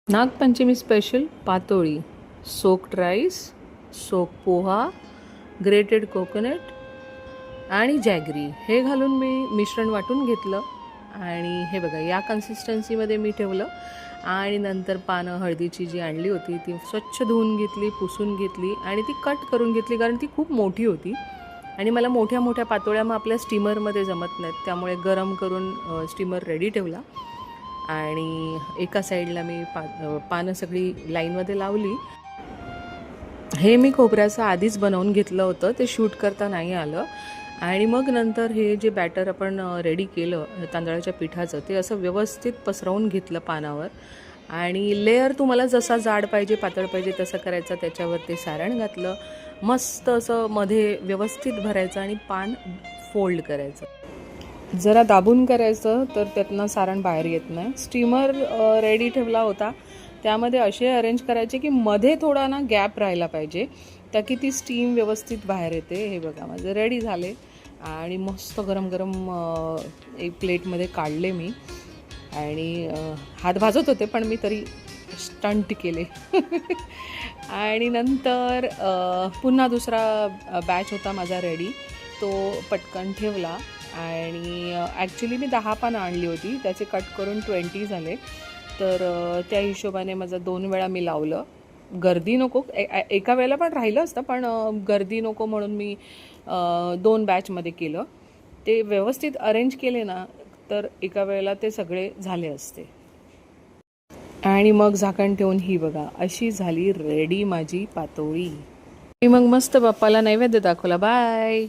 Nagpanchami special पातोळी, soaked rice, soak poha, grated coconut आणि jaggery हे घालून मी मिश्रण वाटून घेतलं आणि हे बघा या कन्सिस्टन्सीमध्ये मी ठेवलं. आणि नंतर पानं हळदीची जी आणली होती ती स्वच्छ धुवून घेतली, पुसून घेतली आणि ती कट करून घेतली, कारण ती खूप मोठी होती आणि मला मोठ्या मोठ्या पातोळ्या मग आपल्या स्टीमरमध्ये जमत नाहीत, त्यामुळे गरम करून स्टीमर रेडी ठेवला. आणि एका साईडला मी पानं सगळी लाईनमध्ये लावली. हे मी खोबऱ्याचं आधीच बनवून घेतलं होतं, ते शूट करता नाही आलं. आणि मग नंतर हे जे बॅटर आपण रेडी केलं तांदळाच्या पिठाचं, ते असं व्यवस्थित पसरवून घेतलं पानावर. आणि लेअर तुम्हाला जसा जाड पाहिजे पातळ पाहिजे तसं करायचं, त्याच्यावर ते सारण घातलं. मस्त असं मध्ये व्यवस्थित भरायचं आणि पान फोल्ड करायचं. जरा दाबून करायचं तर त्यातनं सारण बाहेर येत नाही. स्टीमर रेडी ठेवला होता, त्यामध्ये असे अरेंज करायचे की मध्ये थोडा ना गॅप राहायला पाहिजे, त्या की ती स्टीम व्यवस्थित बाहेर येते. हे बघा माझे रेडी झाले आणि मस्त गरम गरम एक प्लेटमध्ये काढले मी. आणि हात भाजत होते पण मी तरी स्टंट केले. आणि नंतर पुन्हा दुसरा बॅच होता माझा रेडी, तो पटकन ठेवला. आणि ॲक्च्युली मी 10 पानं आणली होती, त्याचे कट करून 20 झाले. तर त्या हिशोबाने माझं 2 वेळा मी लावलं. गर्दी नको, एका वेळेला पण राहिलं असतं, पण गर्दी नको म्हणून मी 2 बॅचमध्ये केलं. ते व्यवस्थित अरेंज केले ना तर एका वेळेला ते सगळे झाले असते. आणि मग झाकण ठेवून ही बघा अशी झाली रेडी माझी पातोळी. मी मग मस्त बाप्पाला नैवेद्य दाखवला. बाय.